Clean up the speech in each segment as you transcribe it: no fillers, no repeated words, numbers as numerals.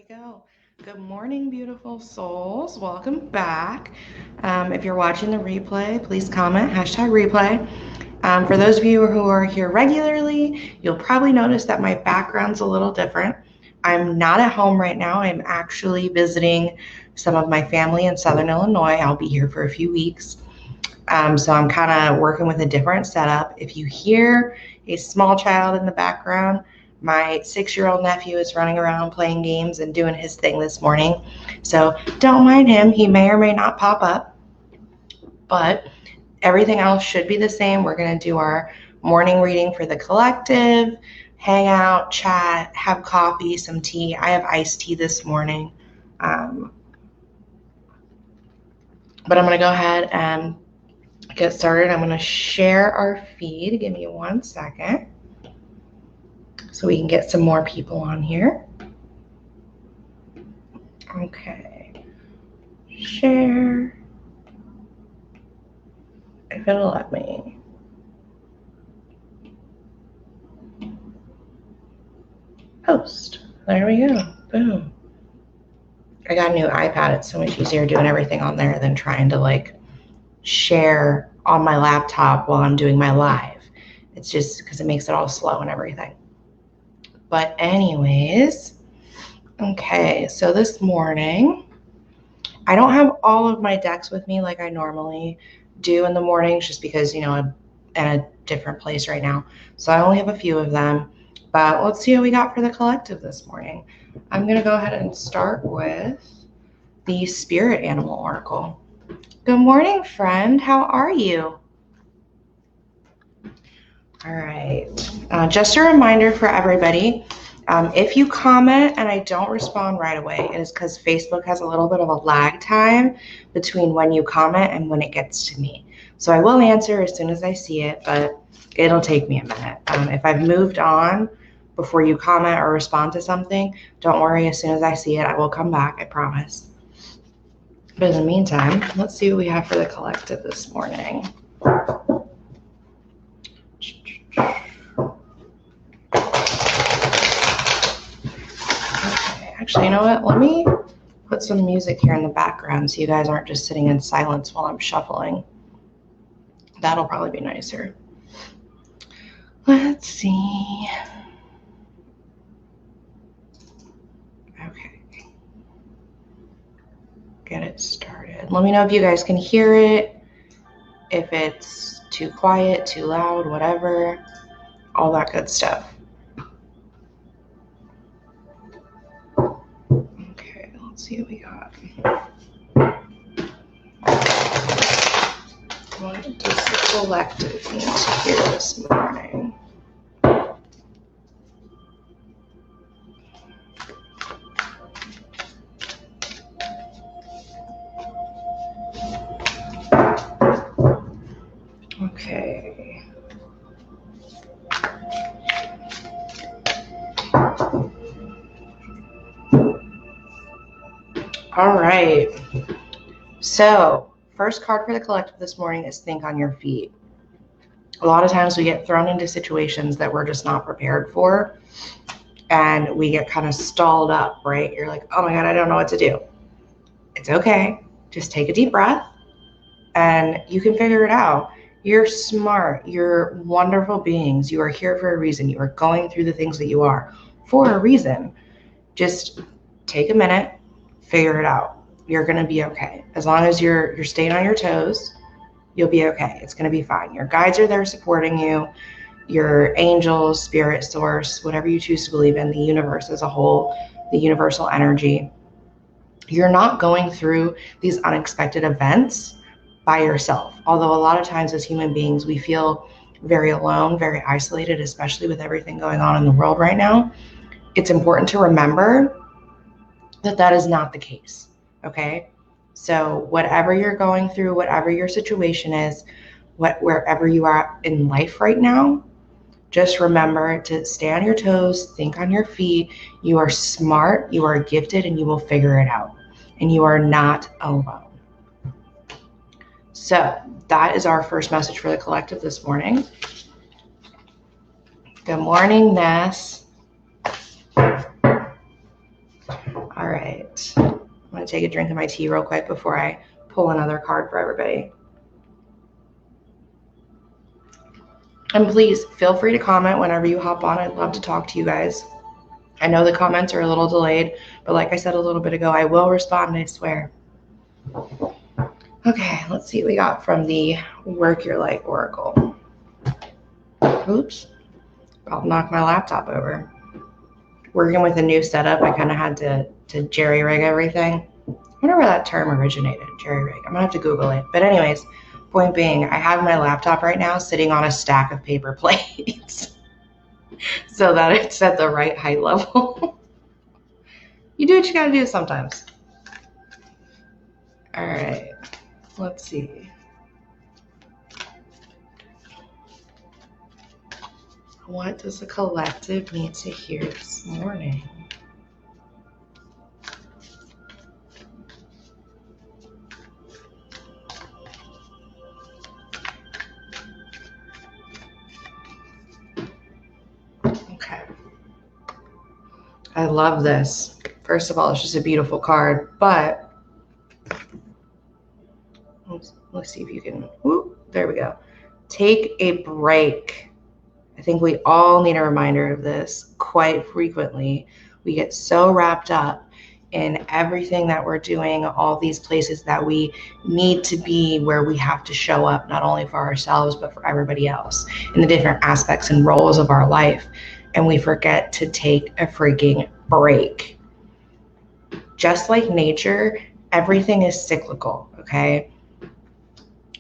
we go. Good morning, beautiful souls. Welcome back. If you're watching the replay, please comment, #replay. For those of you who are here regularly, you'll probably notice that my background's a little different. I'm not at home right now. I'm actually visiting some of my family in Southern Illinois. I'll be here for a few weeks. So I'm kind of working with a different setup. If you hear a small child in the background, my 6-year-old nephew is running around playing games and doing his thing this morning. So don't mind him. He may or may not pop up, but everything else should be the same. We're going to do our morning reading for the collective, hang out, chat, have coffee, some tea. I have iced tea this morning. But I'm going to go ahead and get started. I'm going to share our feed. Give me 1 second so we can get some more people on here. Okay. Share. If it'll let me. Post. There we go. Boom. I got a new iPad. It's so much easier doing everything on there than trying to share on my laptop while I'm doing my live. It's just because it makes it all slow and everything. But anyways, okay, so this morning, I don't have all of my decks with me like I normally do in the mornings just because, I'm in a different place right now. So I only have a few of them, but let's see what we got for the collective this morning. I'm going to go ahead and start with the Spirit Animal Oracle. Good morning, friend. How are you? All right. Just a reminder for everybody, if you comment and I don't respond right away, it is because Facebook has a little bit of a lag time between when you comment and when it gets to me. So I will answer as soon as I see it, but it'll take me a minute. If I've moved on before you comment or respond to something, don't worry. As soon as I see it, I will come back, I promise. But in the meantime, let's see what we have for the collective this morning. Actually, you know what? Let me put some music here in the background so you guys aren't just sitting in silence while I'm shuffling. That'll probably be nicer. Let's see. Okay. Get it started. Let me know if you guys can hear it, if it's too quiet, too loud, whatever, all that good stuff. Okay, let's see what we got. What does the collective need to hear this morning? Okay. All right. So, first card for the collective this morning is Think on Your Feet. A lot of times we get thrown into situations that we're just not prepared for, and we get kind of stalled up, right? You're like, oh my God, I don't know what to do. It's okay. Just take a deep breath and you can figure it out. You're smart. You're wonderful beings. You are here for a reason. You are going through the things that you are for a reason. Just take a minute, figure it out. You're going to be okay. As long as you're staying on your toes, you'll be okay. It's going to be fine. Your guides are there supporting you. Your angels, spirit, source, whatever you choose to believe in, the universe as a whole, the universal energy. You're not going through these unexpected events by yourself. Although a lot of times as human beings, we feel very alone, very isolated, especially with everything going on in the world right now. It's important to remember that that is not the case, okay? So whatever you're going through, whatever your situation is, wherever you are in life right now, just remember to stay on your toes, think on your feet. You are smart, you are gifted, and you will figure it out. And you are not alone. So that is our first message for the collective this morning. Good morning, Ness. right. I'm going to take a drink of my tea real quick before I pull another card for everybody. And please feel free to comment whenever you hop on. I'd love to talk to you guys. I know the comments are a little delayed, but like I said a little bit ago, I will respond, I swear. Okay, let's see what we got from the Work Your Life Oracle. Oops, I'll knock my laptop over. Working with a new setup, I kind of had to jerry-rig everything. I wonder where that term originated, jerry-rig. I'm gonna have to Google it. But anyways, point being, I have my laptop right now sitting on a stack of paper plates so that it's at the right height level. You do what you gotta do sometimes. All right, let's see. What does the collective need to hear this morning? Okay. I love this. First of all, it's just a beautiful card, but let's see if you can, whoop, there we go. Take a break. I think we all need a reminder of this quite frequently. We get so wrapped up in everything that we're doing, all these places that we need to be, where we have to show up not only for ourselves, but for everybody else in the different aspects and roles of our life. And we forget to take a freaking break. Just like nature, everything is cyclical, okay?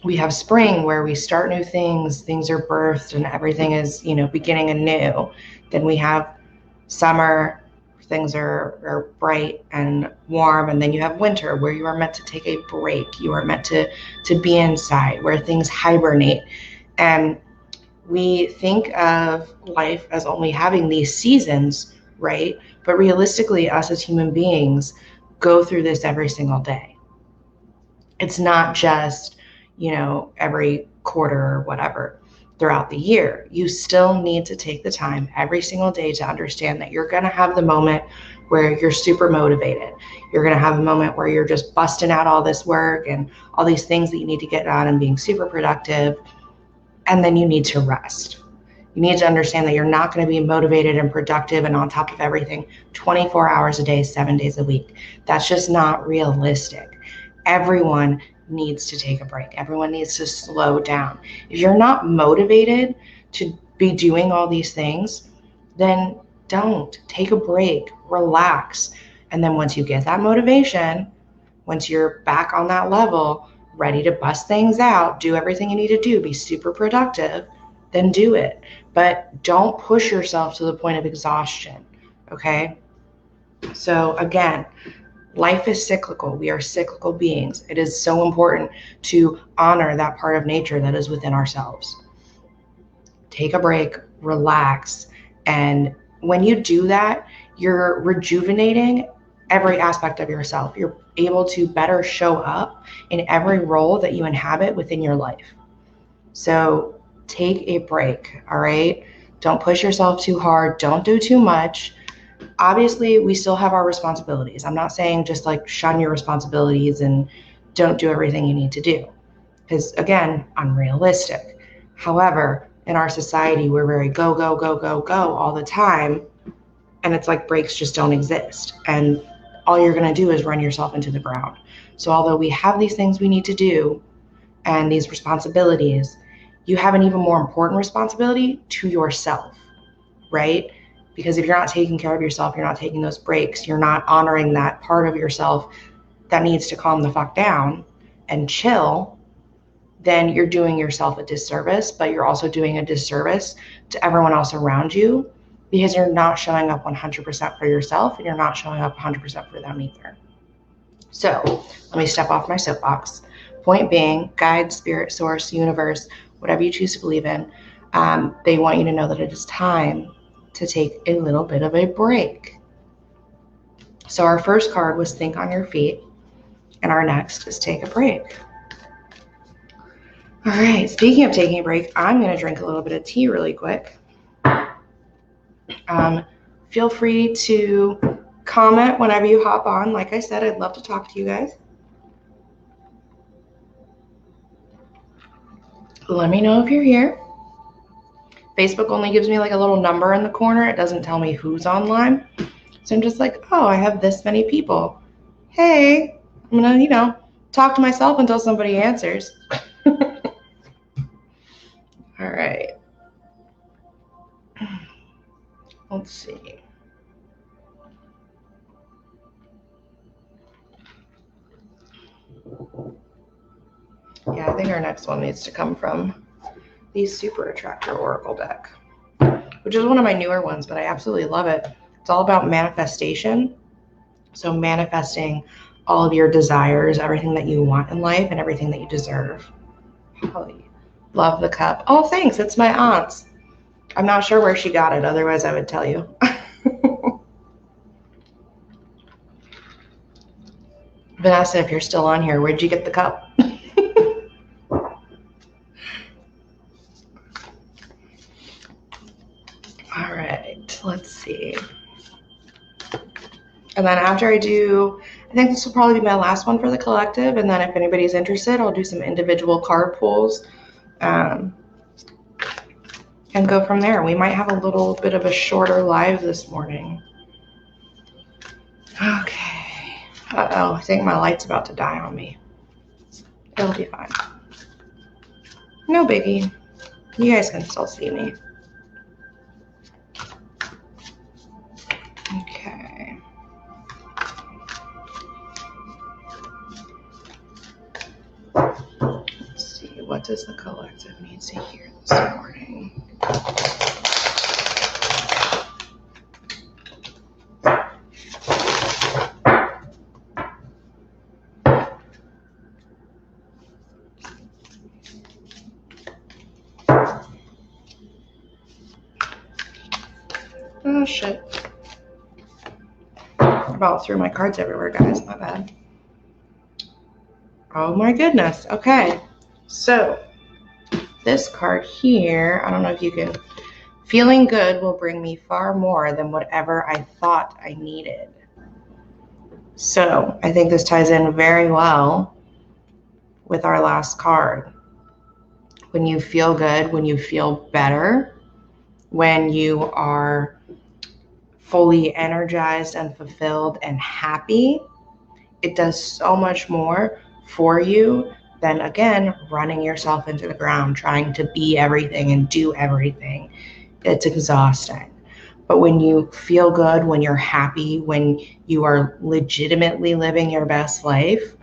We have spring where we start new things are birthed and everything is, beginning anew. Then we have summer, things are bright and warm. And then you have winter where you are meant to take a break. You are meant to be inside, where things hibernate. And we think of life as only having these seasons, right? But realistically, us as human beings go through this every single day. It's not just every quarter or whatever throughout the year. You still need to take the time every single day to understand that you're going to have the moment where you're super motivated. You're going to have a moment where you're just busting out all this work and all these things that you need to get done and being super productive. And then you need to rest. You need to understand that you're not going to be motivated and productive and on top of everything 24 hours a day, 7 days a week. That's just not realistic. Everyone needs to take a break. Everyone needs to slow down. If you're not motivated to be doing all these things, then don't. Take a break, relax. And then once you get that motivation, once you're back on that level, ready to bust things out, do everything you need to do, be super productive, then do it. But don't push yourself to the point of exhaustion, okay? So again, life is cyclical. We are cyclical beings. It is so important to honor that part of nature that is within ourselves. Take a break, relax. And when you do that, you're rejuvenating every aspect of yourself. You're able to better show up in every role that you inhabit within your life. So take a break, all right? Don't push yourself too hard. Don't do too much. Obviously, we still have our responsibilities. I'm not saying just like shun your responsibilities and don't do everything you need to do, because again, unrealistic. However, in our society, we're very go, go, go, go, go all the time. And it's like breaks just don't exist. And all you're going to do is run yourself into the ground. So although we have these things we need to do and these responsibilities, you have an even more important responsibility to yourself, right? Because if you're not taking care of yourself, you're not taking those breaks, you're not honoring that part of yourself that needs to calm the fuck down and chill, then you're doing yourself a disservice, but you're also doing a disservice to everyone else around you because you're not showing up 100% for yourself and you're not showing up 100% for them either. So let me step off my soapbox. Point being, guide, spirit, source, universe, whatever you choose to believe in, they want you to know that it is time to take a little bit of a break. So our first card was think on your feet, and our next is take a break. All right, speaking of taking a break, I'm going to drink a little bit of tea really quick. Feel free to Comment whenever you hop on. Like I said, I'd love to talk to you guys. Let me know if you're here. Facebook only gives me like a little number in the corner. It doesn't tell me who's online. So I'm just like, oh, I have this many people. Hey, I'm gonna, talk to myself until somebody answers. All right. Let's see. Yeah, I think our next one needs to come from the Super Attractor Oracle deck, which is one of my newer ones, but I absolutely love it. It's all about manifestation. So manifesting all of your desires, everything that you want in life, and everything that you deserve. Holly, love the cup. Oh, thanks. It's my aunt's. I'm not sure where she got it. Otherwise, I would tell you. Vanessa, if you're still on here, where'd you get the cup? All right, let's see. And then after I think this will probably be my last one for the collective. And then if anybody's interested, I'll do some individual card pulls and go from there. We might have a little bit of a shorter live this morning. Okay. Uh-oh, I think my light's about to die on me. It'll be fine. No biggie. You guys can still see me. Okay. Let's see, what does the collective need to hear this morning? Oh, shit. I about threw my cards everywhere, guys. My bad. Oh, my goodness. Okay. So, this card here, I don't know if you can... Feeling good will bring me far more than whatever I thought I needed. So, I think this ties in very well with our last card. When you feel good, when you feel better, when you are fully energized and fulfilled and happy, it does so much more for you than, again, running yourself into the ground, trying to be everything and do everything. It's exhausting. But when you feel good, when you're happy, when you are legitimately living your best life,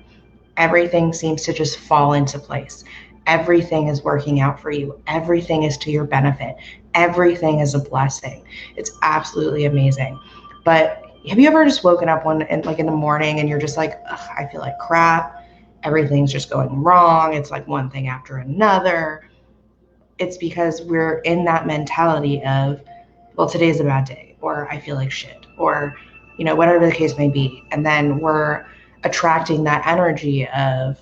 everything seems to just fall into place. Everything is working out for you. Everything is to your benefit. Everything is a blessing. It's absolutely amazing. But have you ever just woken up in the morning and you're just like, I feel like crap. Everything's just going wrong. It's like one thing after another. It's because we're in that mentality of, well, today's a bad day, or I feel like shit, or, whatever the case may be. And then we're attracting that energy of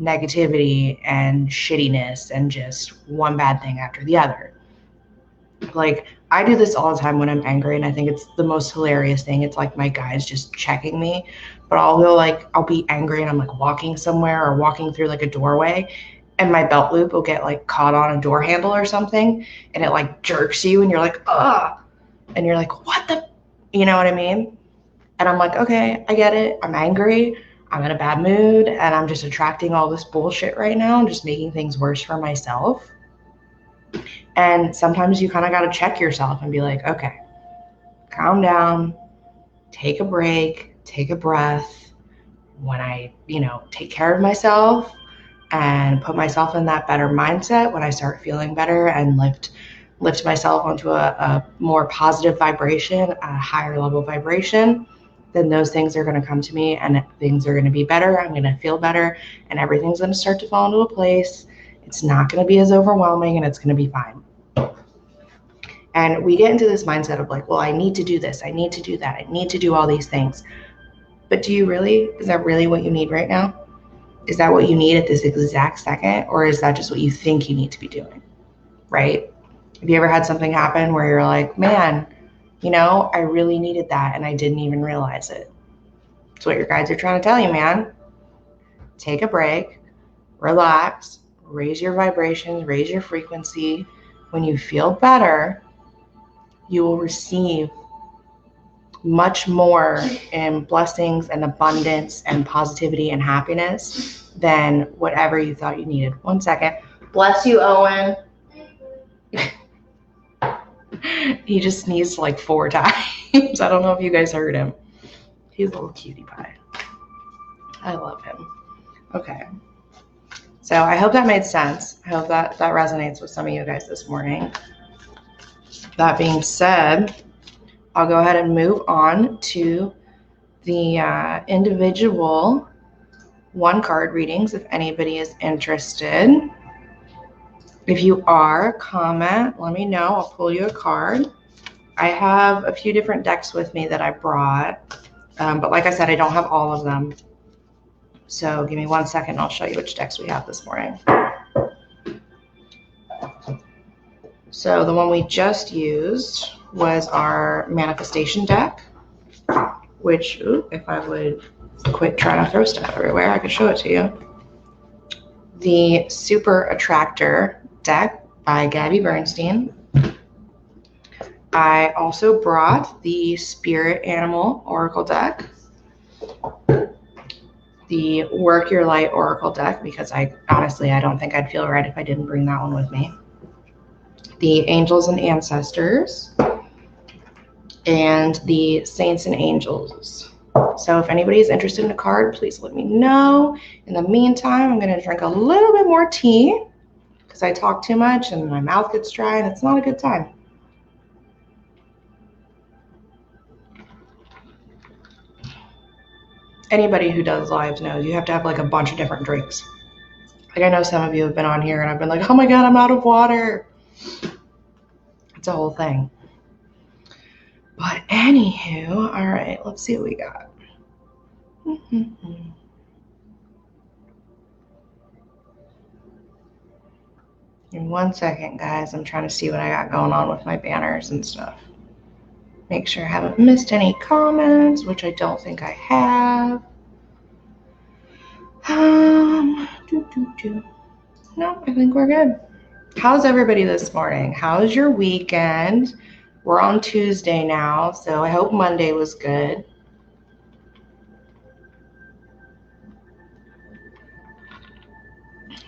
negativity and shittiness and just one bad thing after the other. Like, I do this all the time when I'm angry, and I think it's the most hilarious thing. It's like my guy's just checking me, but I'll be angry and I'm like walking somewhere or walking through like a doorway, and my belt loop will get like caught on a door handle or something, and it like jerks you, and you're like, ugh, and you're like, what the, you know what I mean? And I'm like, okay, I get it. I'm angry. I'm in a bad mood, and I'm just attracting all this bullshit right now and just making things worse for myself. And sometimes you kind of got to check yourself and be like, okay, calm down, take a break, take a breath. When I, take care of myself and put myself in that better mindset, when I start feeling better and lift myself onto a more positive vibration, a higher level vibration, then those things are going to come to me and things are going to be better. I'm going to feel better and everything's going to start to fall into a place. It's not going to be as overwhelming and it's going to be fine. And we get into this mindset of like, well, I need to do this. I need to do that. I need to do all these things. But is that really what you need right now? Is that what you need at this exact second? Or is that just what you think you need to be doing? Right? Have you ever had something happen where you're like, man, You know, I really needed that and I didn't even realize it. That's what your guides are trying to tell you, man. Take a break, relax, raise your vibrations, raise your frequency. When you feel better, you will receive much more in blessings and abundance and positivity and happiness than whatever you thought you needed. 1 second. Bless you, Owen. He just sneezed like 4 times. I don't know if you guys heard him. He's a little cutie pie. I love him. Okay. So I hope that made sense. I hope that resonates with some of you guys this morning. That being said, I'll go ahead and move on to the individual 1-card readings if anybody is interested. If you are, comment, let me know. I'll pull you a card. I have a few different decks with me that I brought, but like I said, I don't have all of them. So give me 1 second and I'll show you which decks we have this morning. So the one we just used was our manifestation deck, which, if I would quit trying to throw stuff everywhere, I could show it to you. The Super Attractor deck by Gabby Bernstein. I also brought the Spirit Animal Oracle deck, the Work Your Light Oracle deck, because I don't think I'd feel right if I didn't bring that one with me. The Angels and Ancestors, and the Saints and Angels. So if anybody's interested in a card, please let me know. In the meantime, I'm going to drink a little bit more tea because I talk too much and my mouth gets dry and it's not a good time. Anybody who does lives knows you have to have like a bunch of different drinks. Like I know some of you have been on here and I've been like, oh my God, I'm out of water. It's a whole thing. But anywho, all right, let's see what we got. In 1 second, guys, I'm trying to see what I got going on with my banners and stuff. Make sure I haven't missed any comments, which I don't think I have. No, I think we're good. How's everybody this morning? How's your weekend? We're on Tuesday now, so I hope Monday was good.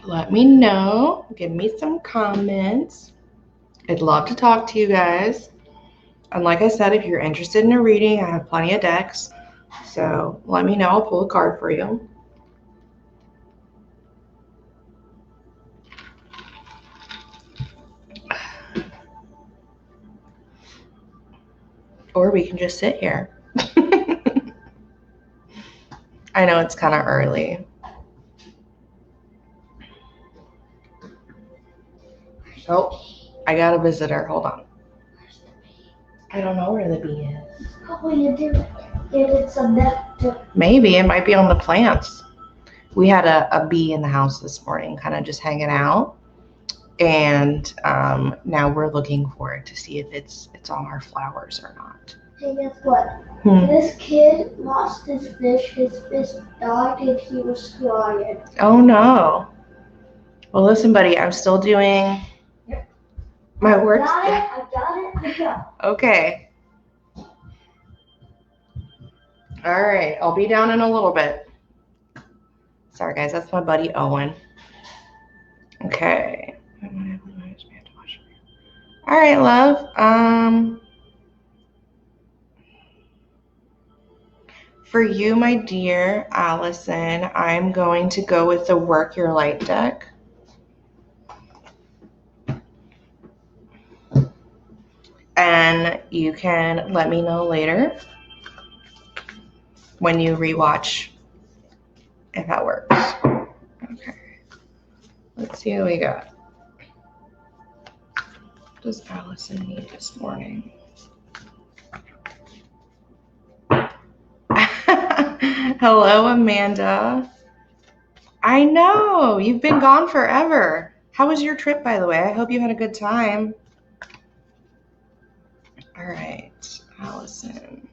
Let me know. Give me some comments. I'd love to talk to you guys. And like I said, if you're interested in a reading, I have plenty of decks. So let me know. I'll pull a card for you. Or we can just sit here. I know it's kind of early. Oh, I got a visitor. Hold on. I don't know where the bee is. Oh, you did get some nectar. Maybe it might be on the plants. We had a bee in the house this morning, kind of just hanging out. And now we're looking for it to see if it's on our flowers or not. Hey, guess what? This kid lost his fish. His fish died and he was crying. Oh no. Well, listen, buddy, I'm still doing my work. I got it. Okay. All right, I'll be down in a little bit. Sorry, guys, that's my buddy Owen. Okay. All right, love. For you, my dear Allison, I'm going to go with the Work Your Light deck. And you can let me know later when you rewatch if that works. Okay. Let's see what we got. What does Allison need this morning? Hello, Amanda. I know, you've been gone forever. How was your trip, by the way? I hope you had a good time. All right. Allison.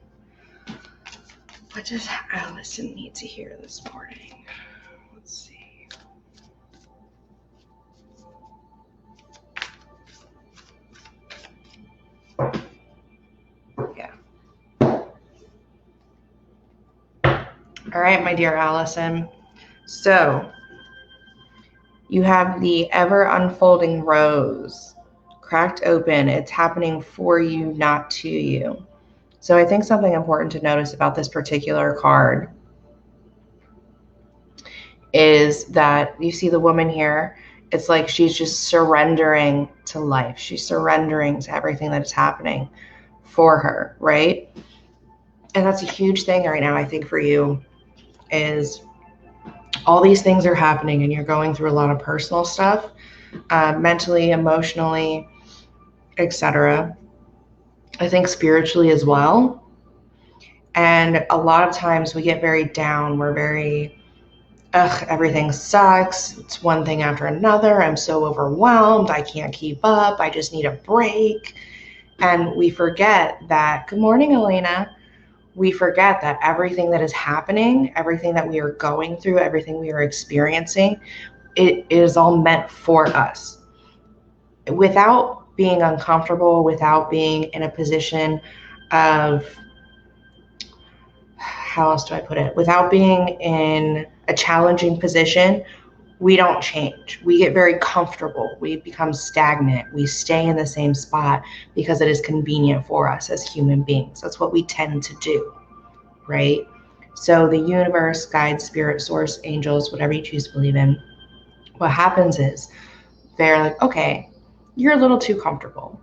What does Allison need to hear this morning? Let's see. Yeah. All right, my dear Allison. So you have the ever unfolding rose cracked open. It's happening for you, not to you. So I think something important to notice about this particular card is that you see the woman here. It's like she's just surrendering to life. She's surrendering to everything that is happening for her, right? And that's a huge thing right now, I think, for you, is all these things are happening and you're going through a lot of personal stuff, mentally, emotionally, etc. I think spiritually as well. And a lot of times we get very down. We're very, everything sucks. It's one thing after another. I'm so overwhelmed. I can't keep up. I just need a break. And we forget that, good morning, Elena. We forget that everything that is happening, everything that we are going through, everything we are experiencing, it is all meant for us. Without being uncomfortable, without being in a position of, how else do I put it? Without being in a challenging position, we don't change. We get very comfortable. We become stagnant. We stay in the same spot because it is convenient for us as human beings. That's what we tend to do, right? So the universe, guide, spirit, source, angels, whatever you choose to believe in, what happens is they're like, okay, you're a little too comfortable.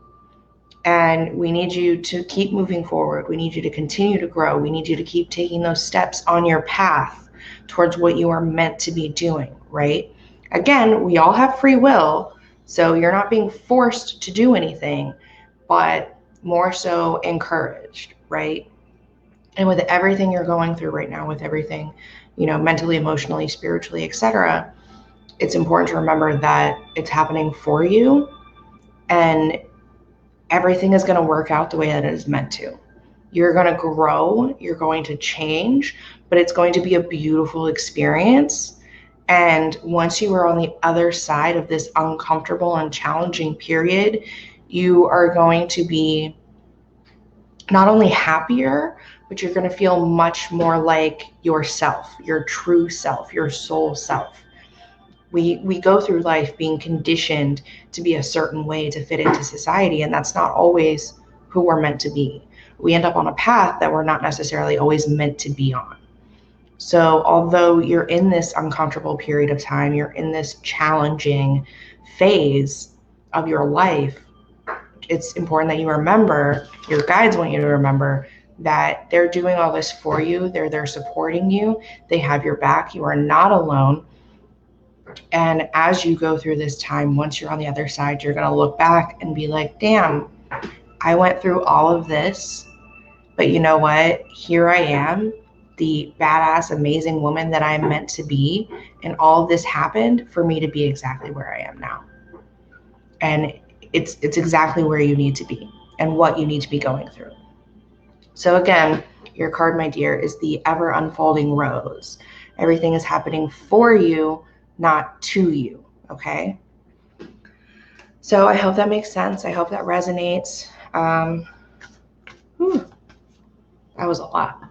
And we need you to keep moving forward. We need you to continue to grow. We need you to keep taking those steps on your path towards what you are meant to be doing, right? Again, we all have free will, so you're not being forced to do anything, but more so encouraged, right? And with everything you're going through right now, with everything, mentally, emotionally, spiritually, etc., it's important to remember that it's happening for you, and everything is going to work out the way that it is meant to. You're going to grow, you're going to change, but it's going to be a beautiful experience. And once you are on the other side of this uncomfortable and challenging period, you are going to be not only happier, but you're going to feel much more like yourself, your true self, your soul self. We go through life being conditioned to be a certain way to fit into society, and that's not always who we're meant to be. We end up on a path that we're not necessarily always meant to be on. So although you're in this uncomfortable period of time, you're in this challenging phase of your life, it's important that you remember, your guides want you to remember, that they're doing all this for you. They're there supporting you. They have your back. You are not alone. And as you go through this time, once you're on the other side, you're going to look back and be like, damn, I went through all of this, but you know what? Here I am, the badass, amazing woman that I'm meant to be. And all of this happened for me to be exactly where I am now. And it's exactly where you need to be and what you need to be going through. So again, your card, my dear, is the ever unfolding rose. Everything is happening for you, not to you, okay? So I hope that makes sense. I hope that resonates. That was a lot.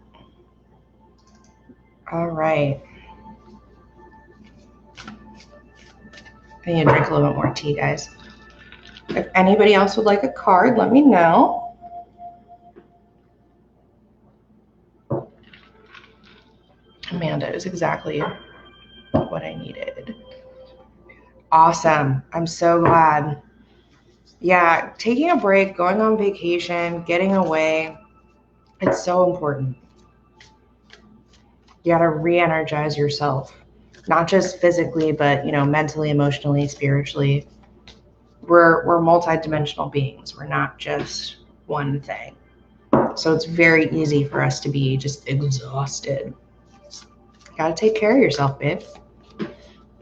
All right. I need to drink a little bit more tea, guys. If anybody else would like a card, let me know. Amanda is exactly what I needed. Awesome. I'm so glad. Yeah, taking a break, going on vacation, getting away, it's so important. You got to re-energize yourself, not just physically, but mentally, emotionally, spiritually. We're multidimensional beings. We're not just one thing. So it's very easy for us to be just exhausted. You got to take care of yourself, babe.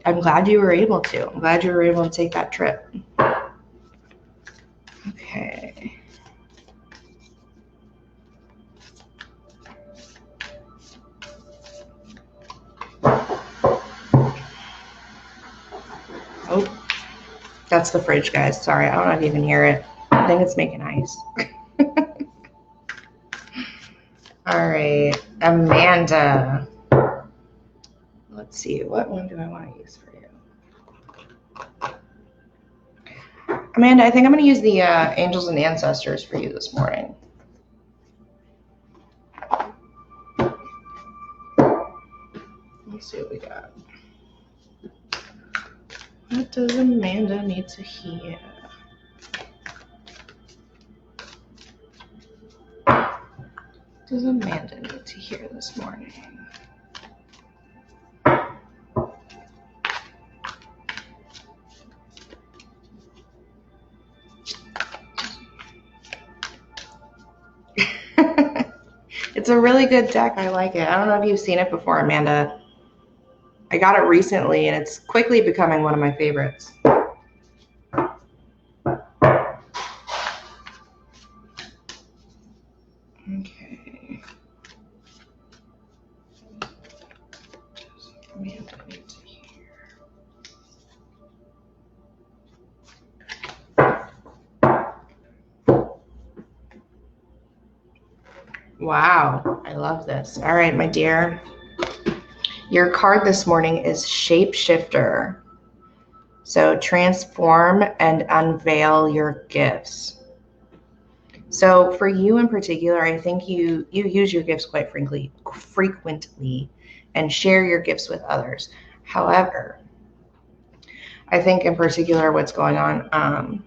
I'm glad you were able to. I'm glad you were able to take that trip. Okay. That's the fridge, guys. Sorry, I don't know if you can hear it. I think it's making ice. All right, Amanda. Let's see, what one do I want to use for you? Amanda, I think I'm going to use the Angels and Ancestors for you this morning. Let's see what we got. What does Amanda need to hear? What does Amanda need to hear this morning? It's a really good deck. I like it. I don't know if you've seen it before, Amanda. I got it recently, and it's quickly becoming one of my favorites. Okay. Amanda needs to hear. Wow, I love this. All right, my dear. Your card this morning is Shapeshifter. So transform and unveil your gifts. So for you in particular, I think you use your gifts quite frequently and share your gifts with others. However, I think in particular what's going on,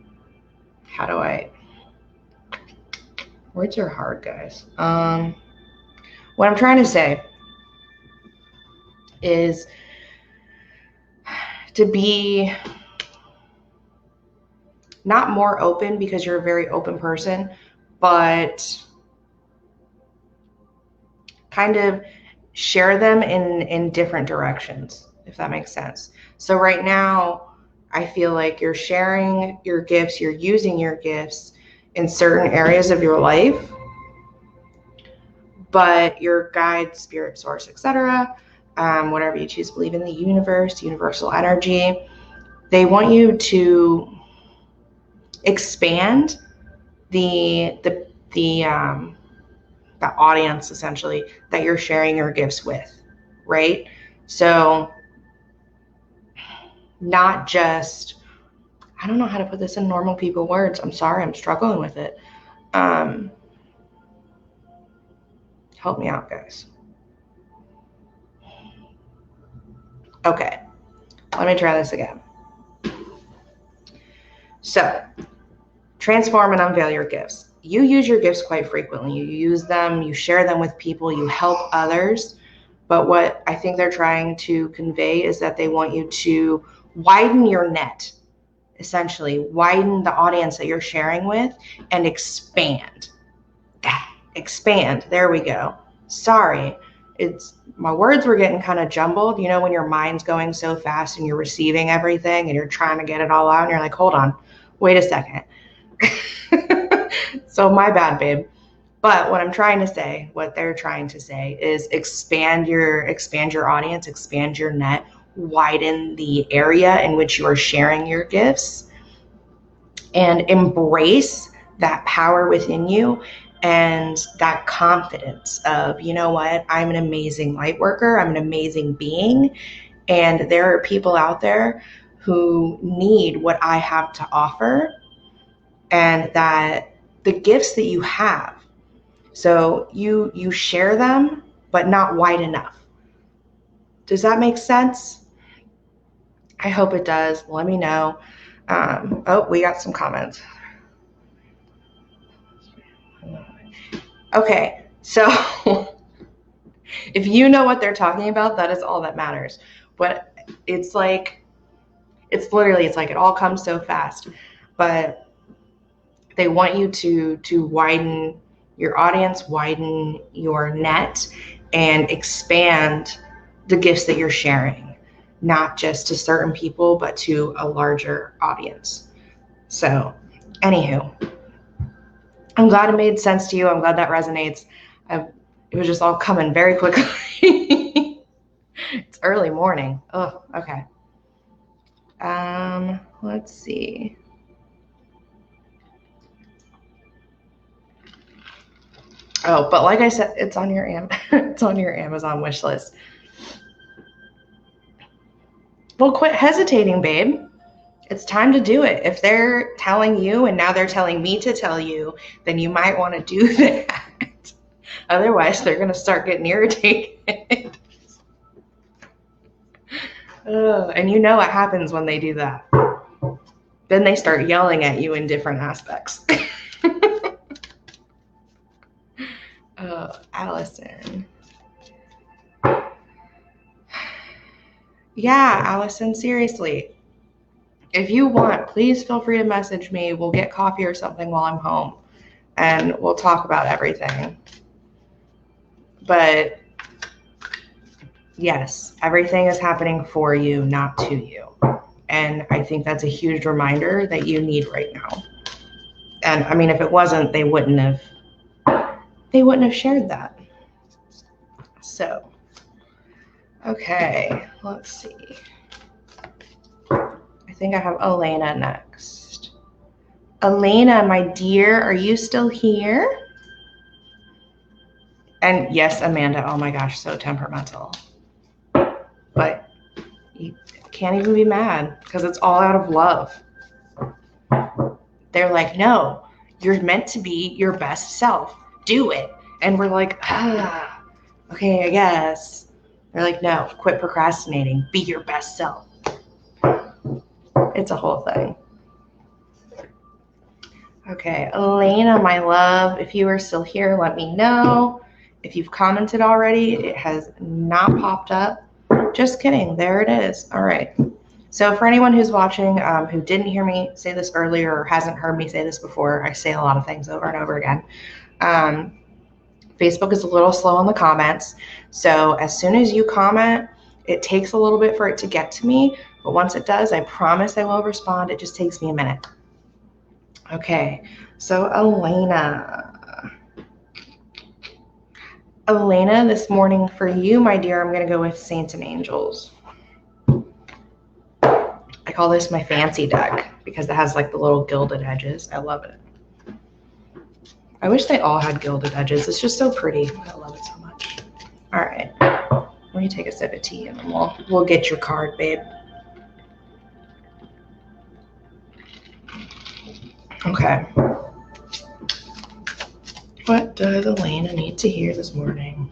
words are hard, guys. What I'm trying to say is to be not more open, because you're a very open person, but kind of share them in different directions, if that makes sense. So right now, I feel like you're sharing your gifts, you're using your gifts in certain areas of your life, but your guide, spirit, source, etc., whatever you choose to believe in, the universe, universal energy, they want you to expand the audience essentially that you're sharing your gifts with, right? So not just, I don't know how to put this in normal people words. I'm sorry, I'm struggling with it. Help me out, guys. Okay, let me try this again. So, transform and unveil your gifts. You use your gifts quite frequently. You use them, you share them with people, you help others. But what I think they're trying to convey is that they want you to widen your net, essentially, widen the audience that you're sharing with and expand. Expand, there we go. Sorry, my words were getting kind of jumbled. You know, when your mind's going so fast and you're receiving everything and you're trying to get it all out and you're like, hold on, wait a second. So my bad, babe. But what I'm trying to say, what they're trying to say is expand your audience, expand your net, widen the area in which you are sharing your gifts, and embrace that power within you and that confidence of, you know what, I'm an amazing light worker, I'm an amazing being, and there are people out there who need what I have to offer, and that the gifts that you have, so you share them, but not wide enough. Does that make sense? I hope it does. Let me know. Oh, we got some comments. Okay, so if you know what they're talking about, that is all that matters. But it's like, it's like it all comes so fast. But they want you to widen your audience, widen your net, and expand the gifts that you're sharing, not just to certain people, but to a larger audience. So, anywho, I'm glad it made sense to you. I'm glad that resonates. It was just all coming very quickly. It's early morning. Oh, okay. Let's see. Oh, but like I said, it's on your it's on your Amazon wish list. Well, quit hesitating, babe. It's time to do it. If they're telling you and now they're telling me to tell you, then you might want to do that. Otherwise, they're going to start getting irritated. And you know what happens when they do that. Then they start yelling at you in different aspects. Allison. Yeah, Allison, seriously. If you want, please feel free to message me. We'll get coffee or something while I'm home and we'll talk about everything. But yes, everything is happening for you, not to you. And I think that's a huge reminder that you need right now. And I mean, if it wasn't, they wouldn't have shared that. So, okay, let's see. I think I have Elena next. Elena, my dear, are you still here? And yes, Amanda, oh my gosh, so temperamental. But you can't even be mad because it's all out of love. They're like, no, you're meant to be your best self. Do it. And we're like, okay, I guess. They're like, no, quit procrastinating. Be your best self. It's a whole thing. Okay, Elena, my love, if you are still here, let me know. If you've commented already, it has not popped up. Just kidding. There it is. All right. So for anyone who's watching who didn't hear me say this earlier or hasn't heard me say this before, I say a lot of things over and over again. Facebook is a little slow on the comments. So as soon as you comment, it takes a little bit for it to get to me. But once it does, I promise I will respond. It just takes me a minute. Okay, so Elena, this morning for you, my dear, I'm going to go with Saints and Angels. I call this my fancy deck because it has like the little gilded edges. I love it. I wish they all had gilded edges. It's just so pretty. I love it so much. All right, let me take a sip of tea and then we'll get your card, babe. Okay. What does Elena need to hear this morning?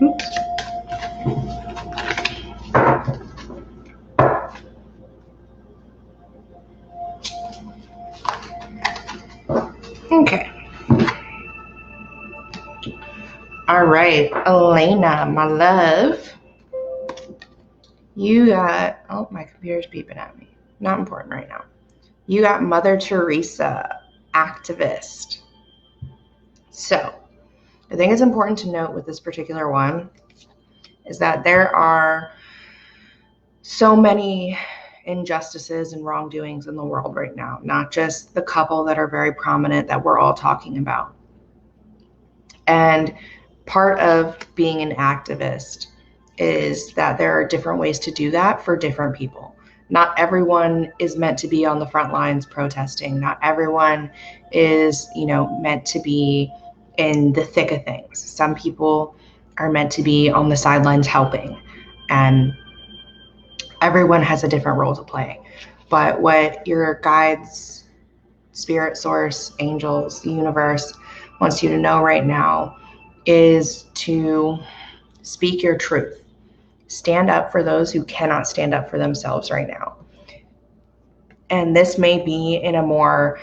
Oops. Okay. All right, Elena, my love. You got, oh, my computer's beeping at me. Not important right now. You got Mother Teresa, activist. So, I think it's important to note with this particular one is that there are so many injustices and wrongdoings in the world right now, not just the couple that are very prominent that we're all talking about. And part of being an activist is that there are different ways to do that for different people. Not everyone is meant to be on the front lines protesting. Not everyone is, meant to be in the thick of things. Some people are meant to be on the sidelines helping, and everyone has a different role to play. But what your guides, spirit source, angels, the universe wants you to know right now is to speak your truth. Stand up for those who cannot stand up for themselves right now. And this may be in a more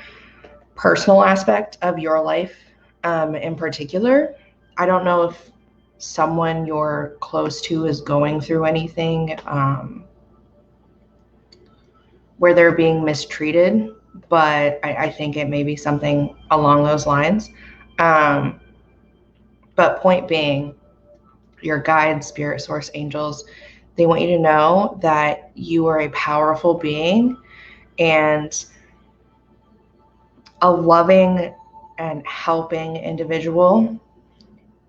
personal aspect of your life in particular. I don't know if someone you're close to is going through anything where they're being mistreated, but I think it may be something along those lines. But point being, your guides, spirit source, angels, they want you to know that you are a powerful being and a loving and helping individual,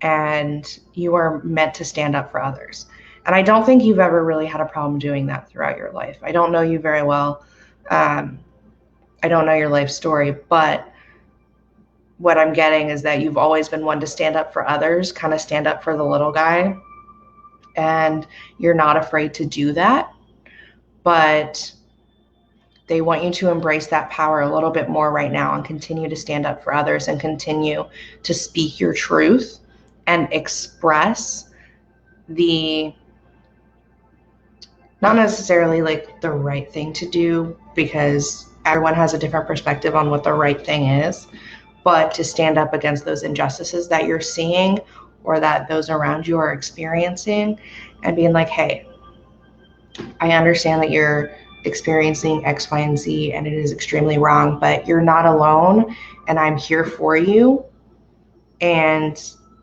and you are meant to stand up for others. And I don't think you've ever really had a problem doing that throughout your life. I don't know you very well. I don't know your life story, but what I'm getting is that you've always been one to stand up for others, kind of stand up for the little guy, and you're not afraid to do that. But they want you to embrace that power a little bit more right now and continue to stand up for others and continue to speak your truth and express the, not necessarily like the right thing to do, because everyone has a different perspective on what the right thing is, but to stand up against those injustices that you're seeing or that those around you are experiencing, and being like, hey, I understand that you're experiencing X, Y, and Z, and it is extremely wrong, but you're not alone, and I'm here for you, and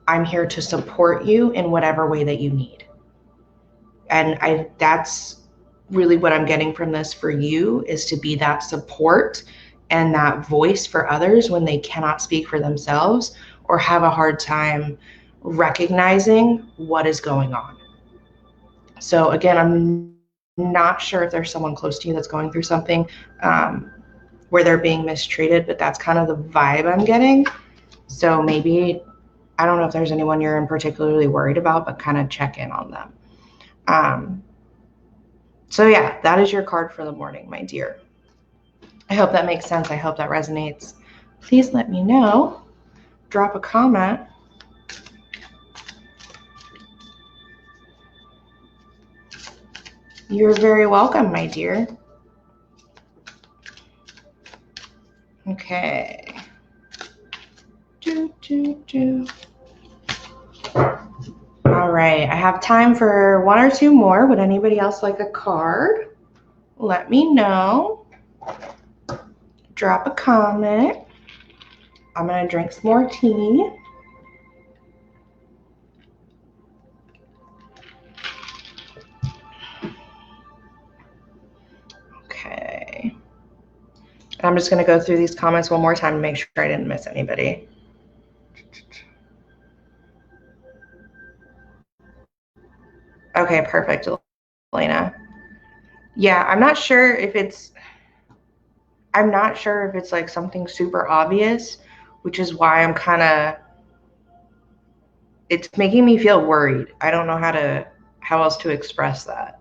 I'm here to support you in whatever way that you need. And that's really what I'm getting from this for you, is to be that support and that voice for others when they cannot speak for themselves or have a hard time recognizing what is going on. So again, I'm not sure if there's someone close to you that's going through something where they're being mistreated, but that's kind of the vibe I'm getting. So maybe, I don't know if there's anyone you're particularly worried about, but kind of check in on them. So yeah, that is your card for the morning, my dear. I hope that makes sense. I hope that resonates. Please let me know. Drop a comment. You're very welcome, my dear. Okay. All right, I have time for one or two more. Would anybody else like a card? Let me know. Drop a comment. I'm gonna drink some more tea. Okay. I'm just gonna go through these comments one more time to make sure I didn't miss anybody. Okay, perfect, Elena. Yeah, I'm not sure if it's like something super obvious, which is why I'm kind of, it's making me feel worried. I don't know how else to express that.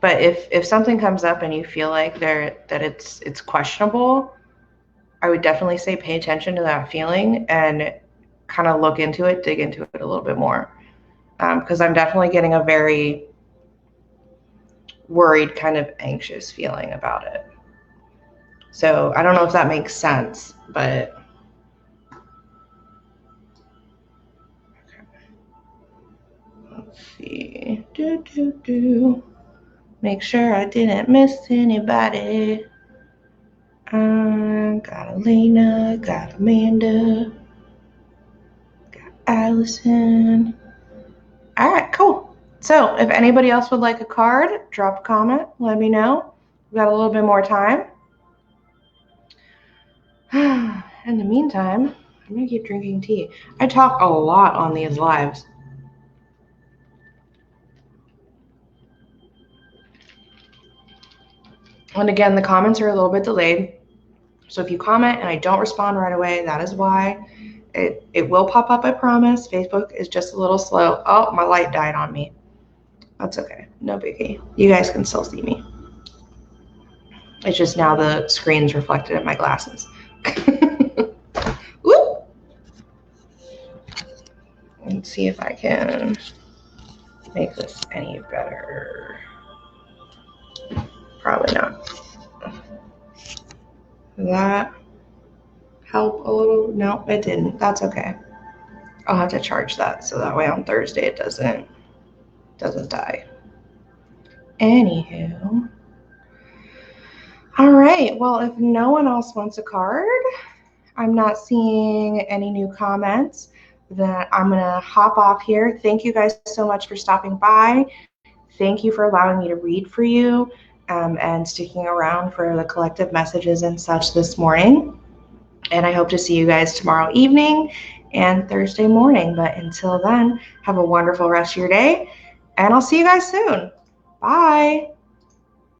But if something comes up and you feel like that it's questionable, I would definitely say pay attention to that feeling and kind of look into it, dig into it a little bit more. Because I'm definitely getting a very worried, kind of anxious feeling about it. So I don't know if that makes sense, but let's see. Make sure I didn't miss anybody. Got Elena, got Amanda, got Allison. All right, cool. So if anybody else would like a card, drop a comment, let me know. We've got a little bit more time. In the meantime, I'm gonna keep drinking tea. I talk a lot on these lives. And again, the comments are a little bit delayed. So if you comment and I don't respond right away, that is why. It will pop up, I promise. Facebook is just a little slow. Oh, my light died on me. That's okay. No biggie. You guys can still see me. It's just now the screen's reflected in my glasses. Woo! Let's see if I can make this any better. Probably not. Did that help a little? No, it didn't. That's okay. I'll have to charge that so that way on Thursday it doesn't die. Anywho. All right. Well, if no one else wants a card, I'm not seeing any new comments, then I'm going to hop off here. Thank you guys so much for stopping by. Thank you for allowing me to read for you and sticking around for the collective messages and such this morning. And I hope to see you guys tomorrow evening and Thursday morning. But until then, have a wonderful rest of your day, and I'll see you guys soon. Bye.